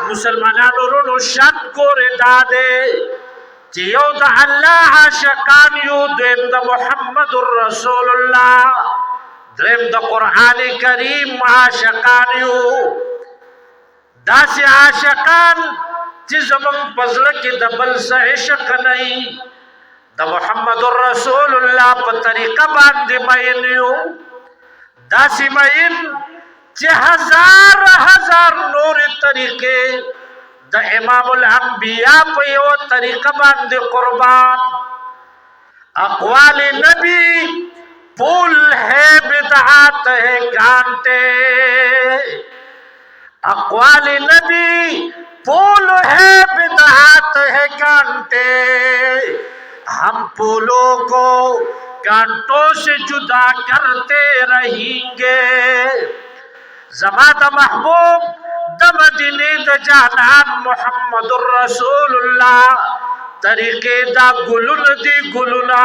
مسلمانانو ورونو شرط کورې دا دی چې یو د الله عاشقان یو، دویم د محمد رسول الله، دریم د قرآن کریم عاشقان یو. داسې عاشقان چې زمونږ په زړه کې د بل څه عشق نه وي، د محمد رسول الله په طریقه باندې مین یو. داسې مین چې هزار نور طریقې د امام الانبیاء په یو طریقه باندې قربان. اقوال نبی پول ہے بدعات ہے کانٹے، اقوال نبی پول ہے بدعات ہے کانٹے، ہم پولوں کو کانٹوں سے جدا کرتے رہیں گے. زما د محبوب د مدینه د جانان محمد رسول الله طریقې دا ګلونه دي ګلونه،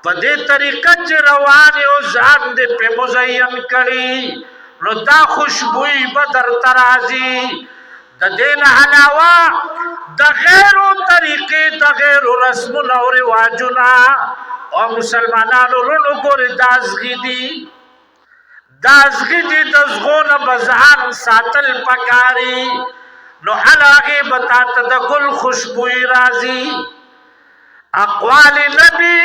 په دې طریقه چې روان یو ځان دې په مزین کړي نو دا خوشبوئی به درته راځي. د دې نه علاوه د غیرو طریقې د غیرو رسمونه او رواجونه او مسلمانانو ورونو ګورې دا زغي دي، دا زغي دي، د زغو نه به ځان ساتل پکاري. نو هغې به تا ته د ګل خوشبوئی راځي. اقوال نبی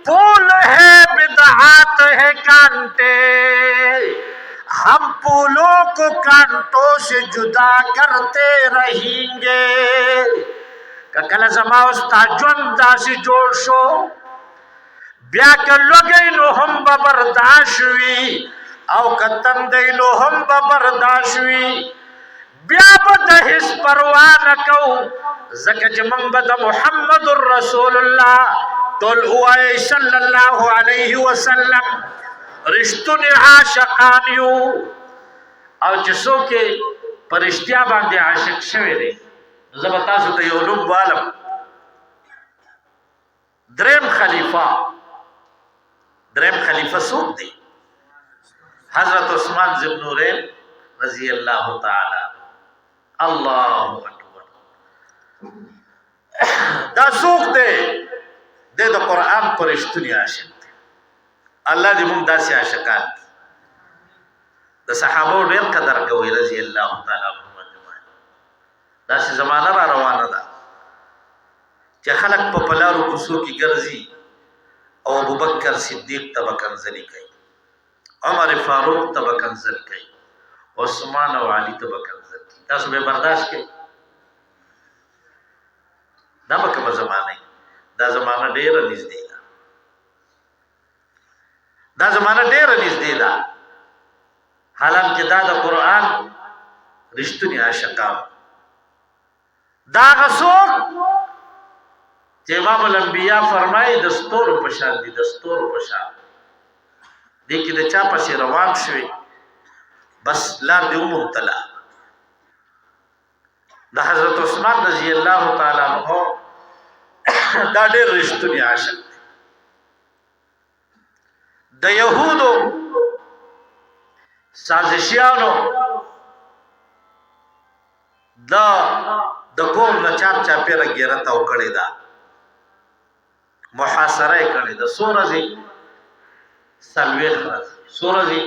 پول ہے بدعات ہے کانٹے، ہم پولوں کو کانٹوں سے جدا کرتے رہیں گے. که کله زما او ستا ژوند داسې جوړ شو، بیا که لوږی نو هم به برداشت وي او که تندی نو هم به برداشت وي، بیا به د هیڅ پروا نه کوو، ځکه چې موږ به د محمد رسول الله ټول ووایئ صلی الله علیه وسلم رښتونې عاشقان یو. او چې څوک یې په رښتیا باندې عاشق شوی دی، نو زه به تاسو ته یو نوم والم. دریم خلیفه څوک دی؟ حضرت عثمان ذو النورین رضی الله تعالی. الله اکبر. دا څوک دی؟ د قرآن پر رښتونی عاشق دی. الله دې موږ داسې عاشقان د صحابو ډېر قدر کوي رضی الله تعالی عنهم اجمعین. داسې زمانه را روانه ده چې خلک په پلارو کوڅو کې ګرځي او ابوبکر صدیق ته به کنځلې کوي، عمر فاروق ته به کنځل کوي، عثمان او علي ته به کنځل کوي. تاسو به برداشت کوئ؟ دا به کومه زمانه وي؟ دا زمانه ډېره نږدې ده، دا زمانه ډېره نږدې ده. حالانکه دا د قرآن رښتونی عاشقان، دا هغه څوک چې امام الانبیاء فرمایي د ستورو په شان دي، د ستورو په شان. دې کې د چا پسې روان شوي بس لار دې وموندله. د حضرت عثمان رضی الله تعالی عنہ دا ډېر رښتونی عاشق دی. د یهودو سازشیانو د کور نه چاپیره ګیره تاو کړې ده، محاصره یې کړې ده. څو ورځې؟ 40 ورځې. څو ورځې؟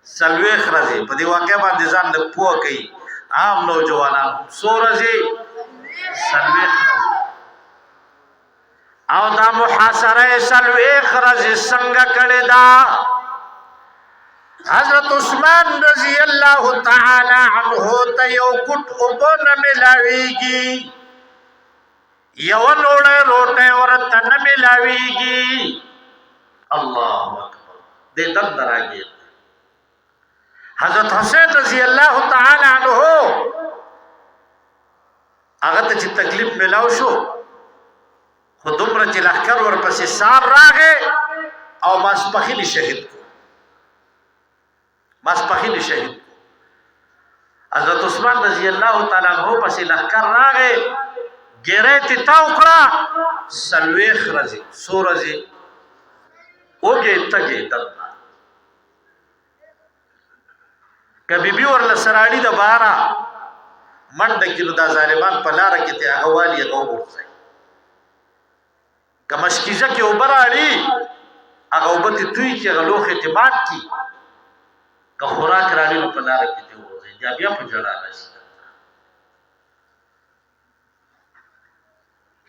40 ورځې. په دې واقع باندې ځان لږ پوه کوي عام نوجوانان. څو ورځې؟ 40 ورځې. او دا محاصره 40 ورځې څنګه کړې ده؟ حضرت عثمان رضی اللہ تعالی عنہ ته یو ګټ اوبه نه ملاویږي، یو لوړی روټۍ ورته نه ملاویږي. الله اکبر. دې درد راګیر. حضرت حسین رضی اللہ تعالی عنہ هغه ته چې تکلیف ملاو شو، خو دومره چې لښکر ورپسې سار راغی او ماسپښین شهید کو، ماسپښین شهید کو. حضرت عثمان رضی الله تعالی عنہ پسې لښکر راغی، ګیرې ته تاو کړه. 40 ورځې. څو ورځې؟ اوږې تږې دلته. که بیبي ورله سراړي د باره منډه کړي نو دا ظالمان په لاره کې ته هغه والي هغه وغورځوي. که مشکیزه کې اوبه راړي هغه اوبه ترې توی کړي هغه لوښي ترې مات کړي. که خوراک راړي نو په لاره کې ترې وغورځوي. بیا په ژړا راشي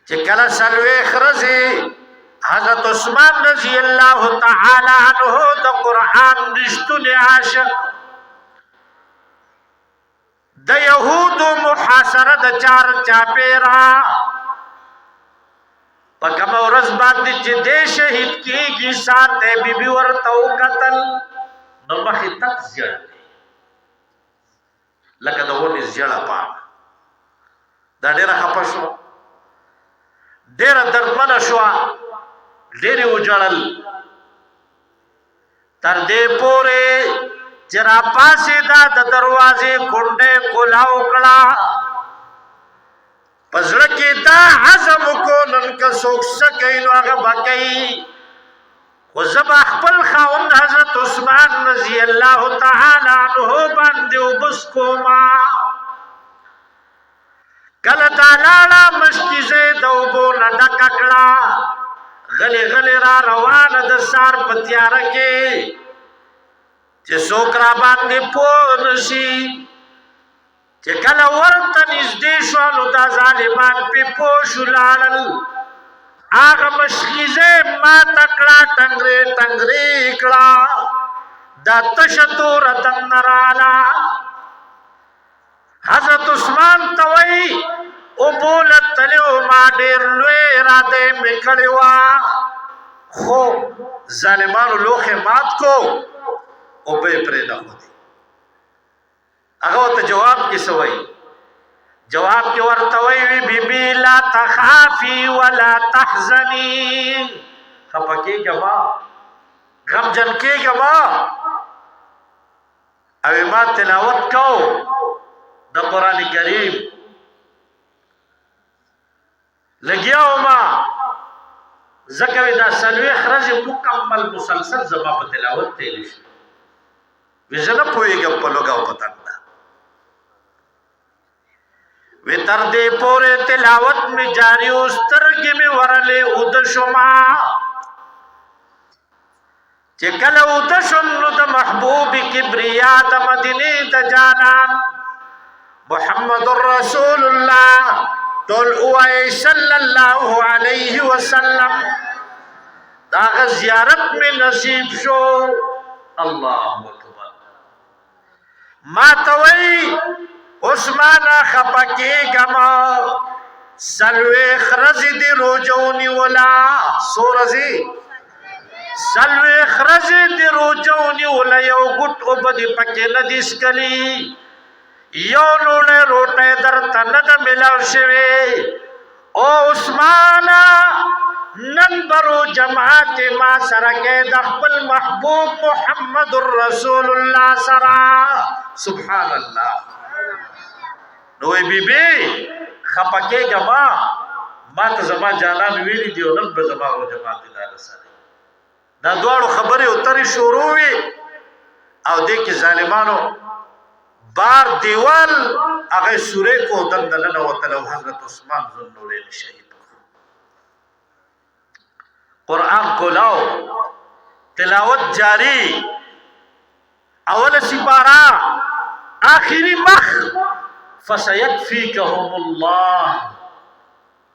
چې کله څلوېښت ورځې حضرت عثمان رضی الله تعالی عنہ د قرآن رښتونی عاشق د یهودو محاصره د چار چاپیرا په کومه ورځ باندې چې دی شهید کېږي ساته بیبي ورته وکتل نو مخې تک زیړ دی لکه د ونې زیړه پاڼه. دا ډېره خفه شوه، ډېره دردمنه شوه، ډېرې وژړل. تر دې پورې چې راپاڅېده د دروازې کونډۍ کولاو کړه. په زړه کې دا عزم وکړو نن که څوک څه کوي نو هغه به کوي، خو زه به خپل خاوند حضرت عثمان رضی الله تعالی عنه باندې اوبه څښومه. کله دا لاړه مشکیزه د اوبو نه ډکه کړه، غلی غلی را روانه د سار په تیاره کې چې څوک را باندې پوه نشي. چې کله ورته نږدې شوه نو دا ظالمان پې پوه شو لاړل. هغه مشکیزه ماته کړه، ټنګرې ټنګرې کړه، دا تشه توره دننه راله. حضرت عثمان ته وایي اوبو له تلې ما ډېر لوی اراده مې کړې وه، خو ظالمانو لوښی مات کو اوبه یې پرېنښودې. هغه ورته جواب کې څه وایي؟ جواب کې ورته وایي بیبي لا تخافي ولا تحزني، خفه کېږه مه، غمجن کېږه مه. او ما تلاوت کو د قرآن کریم لګیا وما ځکه دا څلوېښت ورځې مکمل مسلسل زما په تلاوت تېرې شي. وی زه نه پوهېږم په لوږه او په تنده. وی تر دې پورې تلاوت مې جاري و، سترګې مې ورلې اوده شوما. چې کله اوده شوم نو د محبوب کبریا د مدینې د جانان محمد رسول الله ټول وایي صلی الله علیه وسلم دا غ زیارت می نصیب شو. الله اکبر. ما ته وایي عثمان خفه کېږم، څلوېښت ورځې دې روژه ونیوله. څو ورځې؟ څلوېښت ورځې دې روژه ونیوله، یو ګوټ اوبه دې پکې نه دي څښلي، یو لوڼی روټۍ درته نه ده میلاو شوې. او عثمانه نن به روژه ماتې ما سره کوې د خپل محبوب محمد رسول الله سره. سبحان الله. نو وی بیبي خفه کېږه ما ته زما جانان ویلي دي او نن به زما روژه ماتې دا رسوي. دا دواړو خبرې اترې شروع وي او دې کې ظالمانو بار دیوال هغه سورې کو دنده ننوتل او حضرت عثمان ذوالنورین شهید قرآن کولاو تلاوت جاری. اول سپارا آخری مخ فسیکفیکهم الله.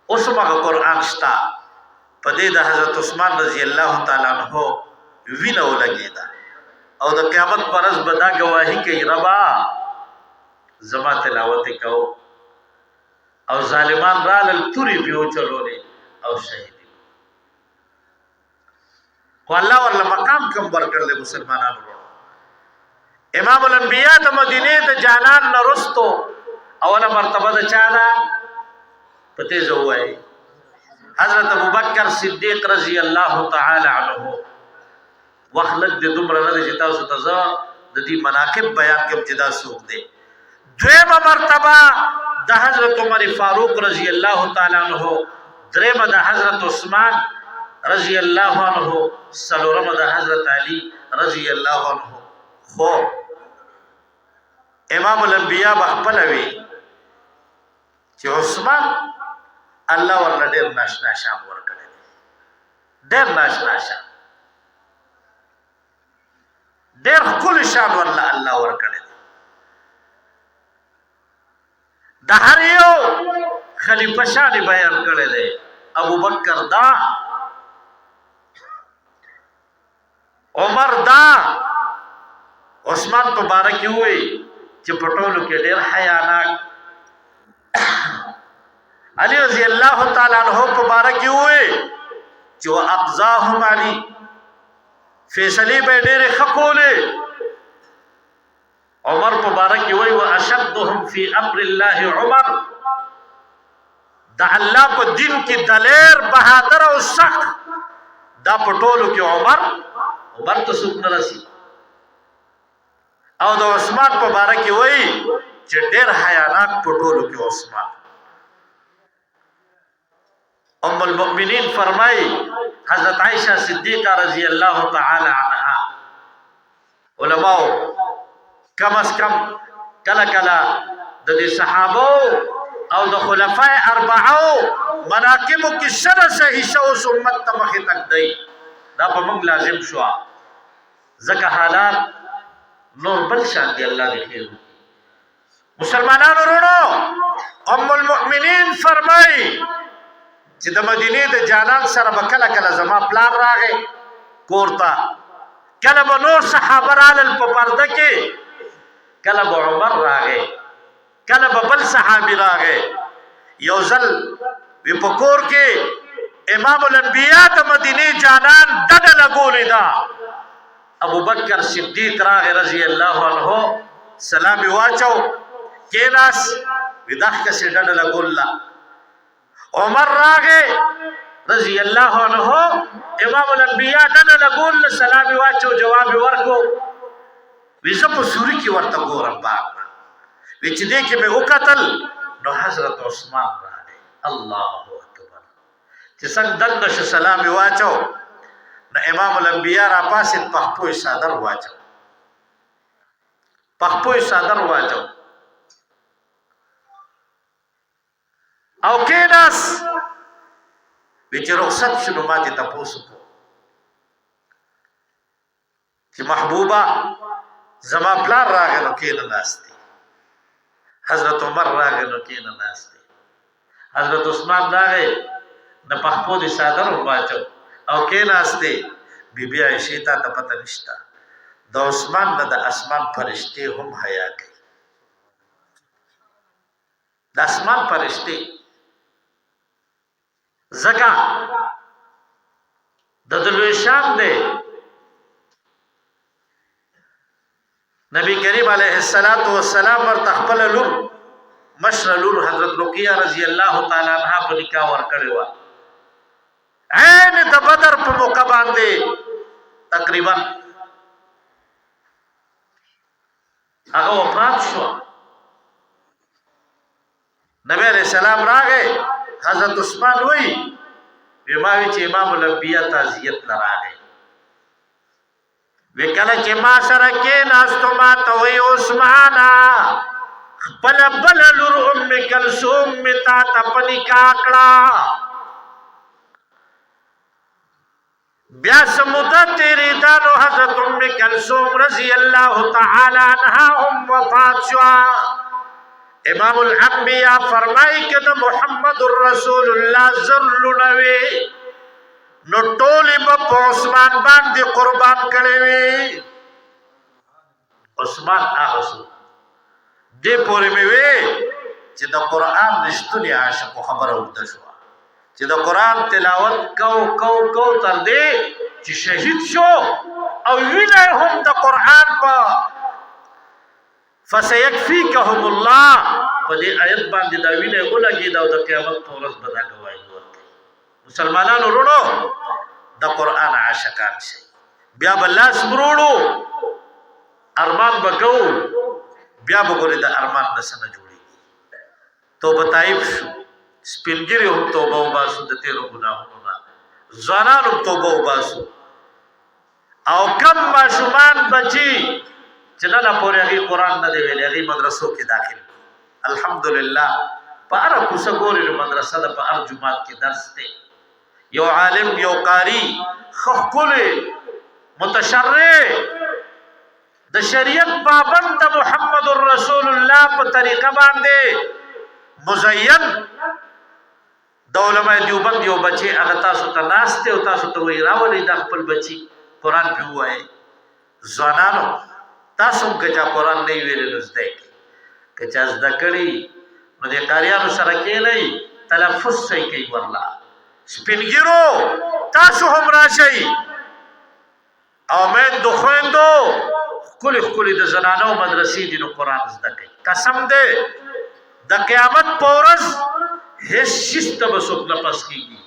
اوس مغه قرآن شتا په دې د حضرت عثمان رضی الله تعالی عنہ وینه ولګیدا او د قیامت پر ورځ به دا گواهی کوي ربا زما تلاوت کو او ظالمان رالل توري پیو چلولې او شهید. خو الله ورله مقام کم ورکړل مسلمانانو. امام الانبیاء د مدینې د جانان نه رستو اوله مرتبه د چا ده؟ پته زه وایي حضرت ابوبکر صدیق رضی الله تعالی عنہ. وخت لږ د دومره نه دی چې تاسو ته زه د دې مناقب بیان کوم چې دا څوک دی. دویمه مرتبه د حضرت عمر فاروق رضی الله تعالی عنہ، درېمه د حضرت عثمان رضی الله عنہ، څلورمه د حضرت علی رضی الله عنہ. خو امام الانبیاء بخپل وی چې عثمان الله ورله ډېر ناشنا شان ورکړی ډېر ناشنا شان ډېر ښکلی شان ورله الله ورکړی د هر یو خلیفه شان بیان کړی دی ابو بکر دا عمر دا عثمان په باره کې ووی چې په ټولو کې ډېر حیاناک علی رضی الله تعالی عنہ په باره کې ووی چې واقضاهم علی فیصلې به ډېرې ښه کولې عمر په باره کې ووی واشدهم فی امر الله عمر د الله په دین کې دلیر بهادر او سخت دا په ټولو کې عمر ته څوک نه رسي او د عثمان په باره کې وایي چې ډېر حیاناک په ټولو کې عثمان ام المؤمنین فرمایي حضرت عائشہ صدیقہ رضی الله تعالی عنها علماء کم از کم کله کله د دې صحابو او د خلفای اربعو مناقبو کې سره صحیح شو امت ته مخې تک دی دا په موږ لازم شو ځکه حالات نور بل شان دی الله دې خیر مسلمانانو ورونو ام المؤمنین فرمایي چې د مدینې د جانان سره به کله کله زما پلان راغی کور ته کله به نور صحابه رالل په پرده کې کله به عمر راغی کله به بل صحابي راغی یو ځل وی په کور کې امام الانبیاء د مدینې جانان ډډه لګولې ده ابو بکر صدیق راغی رضی الله عنه سلام واچو کیناس وداخ کسې ډډه لګولا عمر راغی رضی الله عنه امام الانبیاء ډډه لګول سلام واچو جواب ورکو ویزه په سوري کې ورته ګورم باغ وچ دې کې مې وکتل نو حضرت عثمان راغی الله اکبر چې څنګه دغه سلام واچو نو امام الانبیاء را پاسې پخپوی صادر واچو او کیناس وچ رخصت شنو ماته تاسو کو چې محبوبه زما پلار راغی نو کینه ناشتي حضرت عمر راغی نو کینه ناشتي حضرت عثمان راغی نه پخپو دي صادر واچو او کیناسته بیبي عائشہ ته پته نشتا د عثمان نه د اسمان فرشتي هم حیا کوي د اسمان فرشتي زکا د دلوي شان دی نبی کریم علیه الصلاۃ والسلام ورته خپل لور مشر لور حضرت رقیہ رضی الله تعالی عنها په نکاح ور کړی و عین د بدر په موقع باندې تقریبا هغه وفات شو نبی علیہ السلام راغی حضرت عثمان وی بیماوی چې امام الانبیاء تعزیت لراغی وکله چې ما سره کې ناستو ما ته وی عثمانا خپل بل لور ام کلثوم متا تپنی کاکړه بیا سموده تیری دانو حضرت ام کلثوم رضی اللہ تعالی عنہا وفات شوا امام الانبیاء فرمائی کہ محمد الرسول اللہ ذرلنوی نو ټولی په عثمان باندې قربان کړي وي عثمان اغسو دې پورې مې وي چې د قران نشټونی عاشق خبره وکړه شو چې د قران تلاوت کو تر دې چې شهید شو او وینه هم د قران په فسيكفيكهم الله په دې آیت باندې دا وینه ولګي دا د قیامت پر ورځ به دا گواهی ورکړي مسلمانانو ورونو د قران عاشقان شي بیا بل سمروړو ارمان وکاو بیا وګورئ د ارمان نسنه جوړي توبه طائف شو سپینګری هم توبه وباسو د تیرو ګناهونو نه ځوانانو توبه وباسو او کم ماشومان بچي چې نه پورې هغه قرآن نه دی ویلي هغه مدرسو کې داخل الحمدلله په هر کوڅه ګورې مدرسه ده په هر جماعت کې درس دی یو عالم یو قاری ښکلی متشرع د شریعت پابند د محمد رسول الله په طریقه باندې مزین د علماء دیوبند یو بچی هغه تاسو ته ناست او تاسو ته وی راولي د خپل بچی قرآن په وایي ځوانانو تاسو ګجا قرآن نه ویل لزدای که چا زده کړي نو د قاریانو سره کېنئ تلفظ صحیح کوي والله سپینګیرو تاسو هم راشئ او میندو خویندو ښکلي ښکلي د زنانو مدرسې دي نو قرآن زده کوي قسم دی د قیامت په ورځ هیڅ شي ته به څوک نه پس کېږي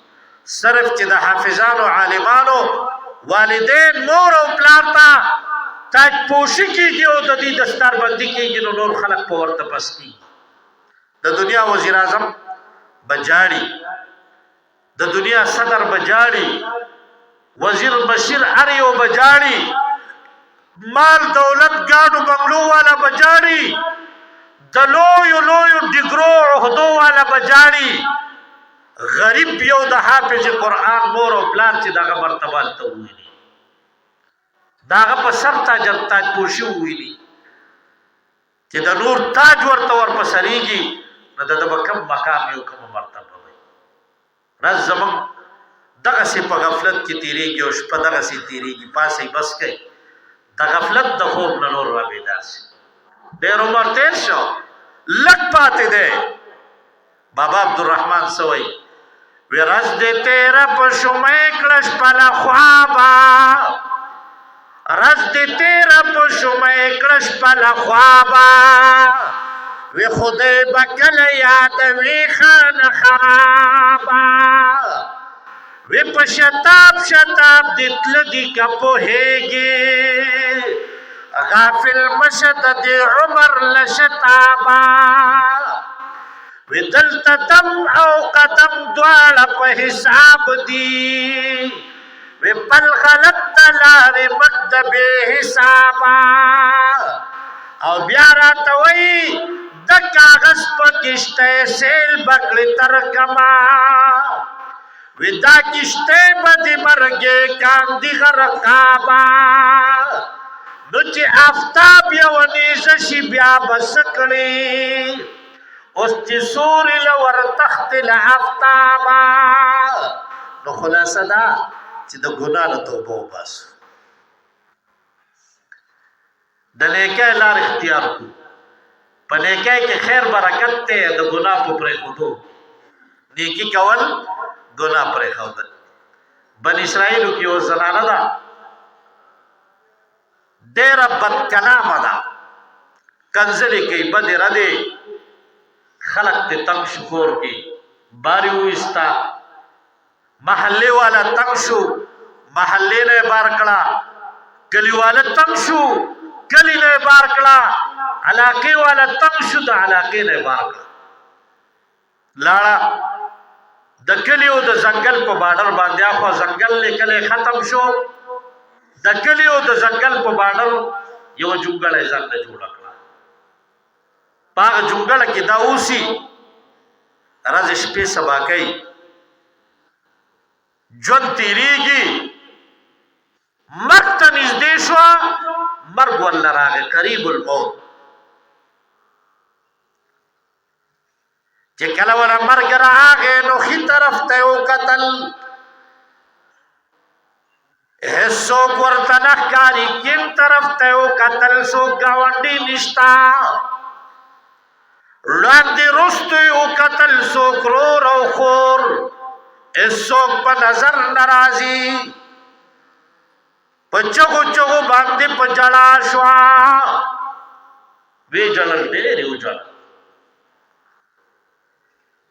صرف چې د حافظانو عالمانو والدین مور او پلار ته تاج پوشي کېږي او د دې دستاربندي کېږي نو نور خلک په ورته پس کېږي د دنیا وزیر اعظم بجاړي د دنیا صدر بجاړي وزیر بشیر هر یو بجاړي مال دولت ګاډو بنگلو والا بجاړي د لویو لویو ډیګرو عهدو والا بجاړي غریب یو د حافظ قرآن مور او پلار چې دغه مرتبه ته وویلي داغه په سر تاج پوشي وویلي چې د نور تاج ورته ورپسریږي نو د به کم مقام یو کم مرتبه وي راز زمون دغسې په غفلت کې تیریږي او شپه دغسې تیریږي پاسې بس کوي د غفلت د خوب نه نور را بیدار شي ډېر عمر تېر شو لږ پاتې دی بابا عبدالرحمن څه وایي وی رز دې تېره په شومی کړه شپه له خوابه رز دې تېره په شومی کړه شپه له خوابه وی خدای به کله یادوي خانه خرابه وی په شتاب شتاب دې تله دي که پوهېږي غافل مشد دې عمر له شتابه وی دلته دم او قدم دواړه په حساب دي وی بل غلط د لارې مټ د بې حسابه او بیا راته وایي د کاغذ په کشتۍ سیل بکړې ترکمه وی دا کشتۍ به دې مرګې کاندي غرقابه نو چې آفتاب یو نیزه شي بیا به څه کړې اوس چې سوري له ورتختې له آفتابه نو خلاصه ده چې د ګناه نه توبه وباسو د نیکۍ لار اختیار کړو په نیکۍ کې خیر برکت دی د ګناه په پرېښودو نیکي کول ګناه پرېښودل بن اسرائیلو کې یو زنانه ده ډېره بدکلامه ده کنځلې کوي بدې ردې خلق ته تنگ شو کور کې باري وایستا محلې والا تنگ شو محلې نه بار کړه کلی والا تنگ شو کلی نه بار کړه علاقې والا تنگ شو د علاقې نه بار کړه لاړه د کلی او د ځنګل په بارډر باندې اخوا ځنګل لیکلې ختم شو د کلی او د ځنګل په بارډر یو جونګړی ځان نه جوړ کړه پاغ جونګړ کې دا اوسي راز شپې سبا کوي ژوند تیریږي مرګ ته نږدې شوه مرګ ورله راغی قریب الموت چې کله ورله مرګ راغی نو ښي طرف ته یې وکتل هیڅوک ورته نه ښکاري کیڼ طرف ته یې وکتل څوک ګاونډي نشته وړاندې رستو یې وکتل څوک رور او خور هیڅوک په نظر نه راځي په چغو چغو باندې په ژړا شوه ویې ژړل ډېر یې وژړل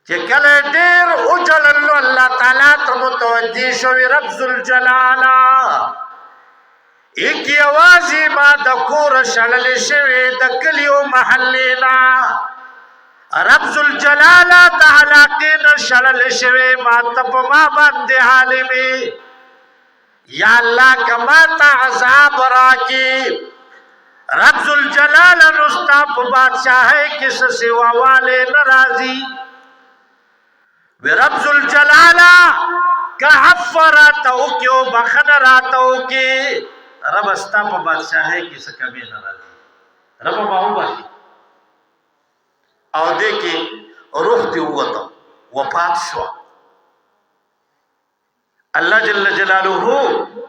چې کله ډېر وژړل نو الله تعالی ته متوجه شوې رب ذوالجلاله ایک یوازې ما د کوره شړلې شوې د کلیو محلې نه رب ذوالجلاله د علاقې نه شړلې شوې ما ته په ما باندې عالمې یا الله که ما ته عذاب راکړي رب ذوالجلال نستا پا بادشاہی کس سوا والے نرازی وی رب ذوالجلالا کہ عفو راتاو کی و بخن راتاو کی رب استا پا بادشاہی کس کمی نرازی رب باو باقی او دیکھیں روح دی ہوتا وفات شوا اللہ جل جلالہ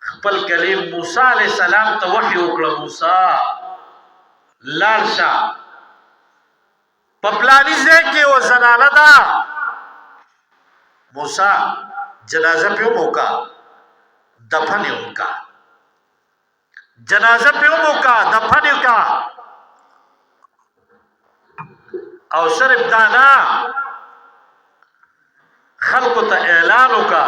خپل کلیم موسیٰ علیہ السلام تا وحی اکڑا موسیٰ لالشا پپلانی زیکی و زنانا دا موسیٰ جنازہ پیو موکا دفن ان کا جنازہ پیو موکا دفن ان کا او صرف دانا خلقو تا اعلانو کا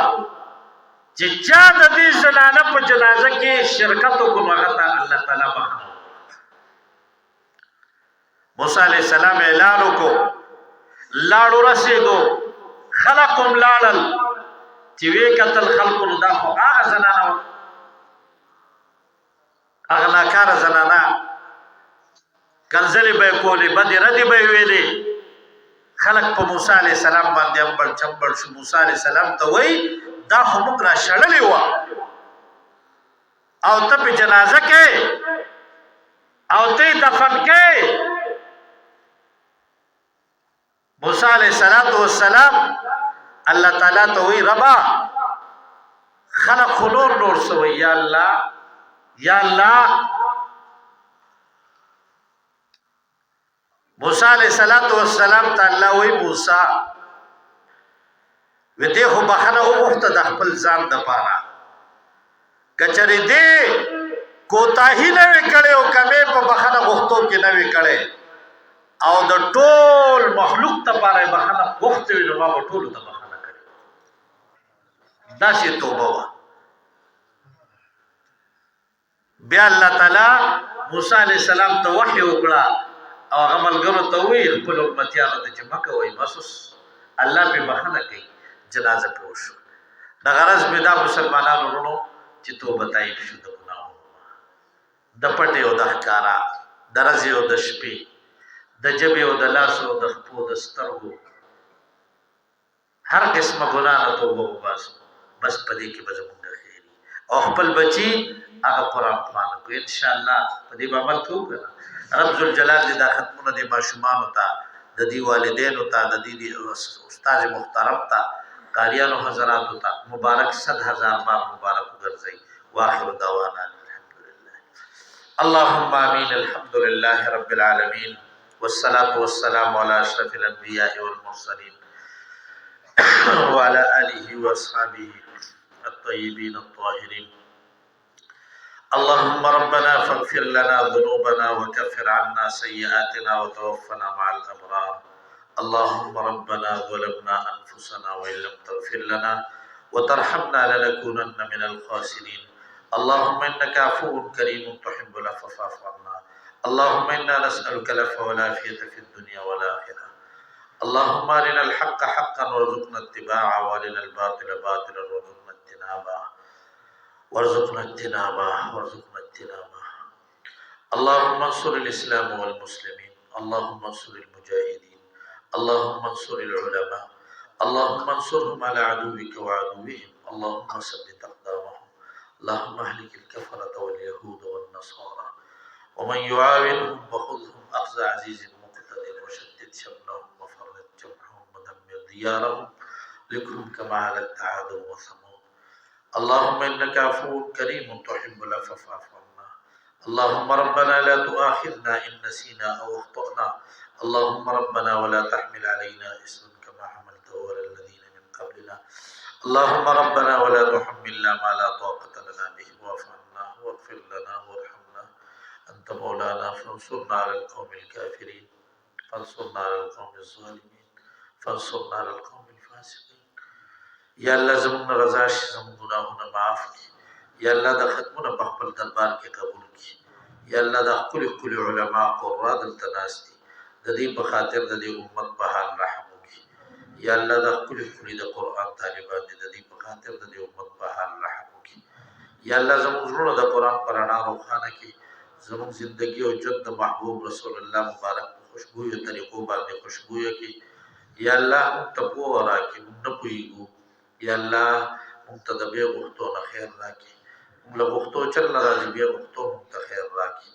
چی چا دا دی زنانا پا جنازہ کی شرکتو کو مغتا اللہ تعالیٰ بخنو موسیٰ علیہ السلام اعلانو کو لاڑو رسیدو خلقم لاڑل چی وی قتل خلقو دا خو آغا زنانا اغناکار زنانا کنزلی بے کولی بدی ردی بے ویلی خلق پا موسیٰ علیہ السلام باندی امبل چمبل شو موسیٰ علیہ السلام تا وی دا خمک را شڑلی ہوا او تا پی جنازہ کے او تی دفن کے موسیٰ علیہ السلام اللہ تعالیٰ تا وی ربا خلق خنور نور سوئی یا اللہ موسیٰ علیہ السلام تا اللہ وی موسیٰ وی دیخو بخنه او مفته د خپل ځان د پاره کچری دی کوتاهی نه وی کړي او کمه په بخنه غوښتو کې نه وی کړي او د ټول مخلوق ته پاره بخنه غوښتو نو ما ټول ته بخنه کړي دا شی توبه وا بیا الله تعالی موسی علیہ السلام ته وحی وکړه او عملګرو ته وی خپل امتیانو ته چې مکه وای مسوس الله په بخنه کوي جنازه پوشو دا غرض میں دا مسلمانانو رونو چې توبه تایب شو د ګناهونو د پټه او د ښکارا درځي او د شپې د جبې او د لاس او د خپو د سترګو هر قسمه ګناه نه توبه وباسو بس پدې کې به زمونږ خیری او خپل بچي هغه قرآن خوانه کو ان شاء الله پدې به عمل کوو کنه رب ذوالجلال دې دا ختمونه د ماشومان ته د دې والدینو ته د دې استاد محترم ته قاریانو حضرات تا مبارک 100,000 بار مبارک گرزئی واخر دعوانا الحمدللہ اللهم آمین الحمدللہ رب العالمین والصلاة والسلام على اشرف الانبیاء والمرسلین وعلى آله واصحابه الطیبین الطاهرین اللهم ربنا فاغفر لنا ذنوبنا وكفر عنا سيئاتنا وتوفنا مع الأبرار اللهم ربنا ظلمنا أنفسنا وإن لم تغفر لنا وترحمنا لنكونن من الخاسرين اللهم إنك عفو كريم تحب العفو فاعف عنا اللهم إنا نسألك العفو والعافية في الدنيا والآخرة اللهم أرنا الحق حقا وارزقنا اتباعه وأرنا الباطل باطلا وارزقنا اجتنابه اللهم انصر الإسلام والمسلمين اللهم انصر المجاهدين اللهم انصر العلماء اللهم انصرهم على عدوك وعدوهم اللهم ثبت أقدامهم اللهم اهلك الكفرة واليهود والنصارى ومن يعاونهم وخذهم أخذ عزيز مقتدر وشتت شملهم وفرق جمعهم ودمر ديارهم لكم كما هلكت عاد وثمود اللهم إنك عفو كريم تحب العفو فاعف عنا اللهم ربنا لا تؤاخذنا إن نسينا أو أخطأنا اللهم ربنا ولا تحمل علينا إصرا كما حملته على الذين من قبلنا اللهم ربنا ولا تحملنا ما لا طاقة لنا به واعف عنا واغفر لنا وارحمنا أنت مولانا فانصرنا على القوم الكافرين فانصرنا على القوم الظالمين فانصرنا على القوم الفاسقين یا اللہ زمون رضا شي زمون گناهونه معاف کی یا اللہ دا ختمونه په خپل دربار کې قبول کی یا اللہ دا کل علماء قرآن دلتناستی دا دی بخاطر دا دی امت په حال رحم کی یا اللہ دا کل دا قرآن طالبان دی دا دی بخاطر دا دی امت په حال رحم کی یا اللہ زمون زړونه دا قرآن پر انا روخانه کی زمون زندگی او ژوند د محبوب رسول الله مبارک خوشبوې طریقو باندې خوشبوې کی یا الله موږ ته پوهه راکړي موږ نه پوهېږو یا الله موږ ته د بې غوښتو نه خیر راکړي موږ له غوښتو چل نه راځي بې غوښتو موږ ته خیر راکړي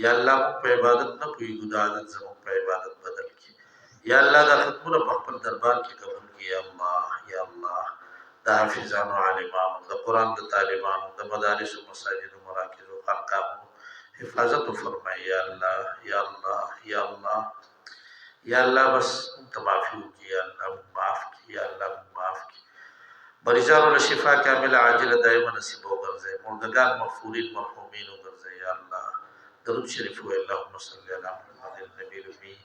یا الله موږ په عبادت نه پوهېږو دا عادت زموږ په عبادت بدل کړي یا الله دا خدمتونه په خپل دربار کې قبول کړي یا الله یا الله د حافظانو عالمانو د قرآن د طالبانو د مدارسو مساجدو مراکزو خانقاهو حفاظت فرمائے یا اللہ یا اللہ یا اللہ یا اللہ بس معافی کی یا اللہ معاف کی یا اللہ معاف کی مریضان و شفا کامل عاجل دائما نصیب و غرزے مردگان مغفورین مرحومین و غرزے یا اللہ درود شریف و اللہم صلی علی محمد النبی المی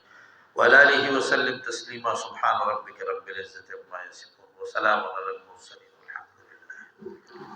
وعلى آله وسلم تسلیما سبحان ربک رب العزت عما یصفون وسلام علی المرسلین والحمد لله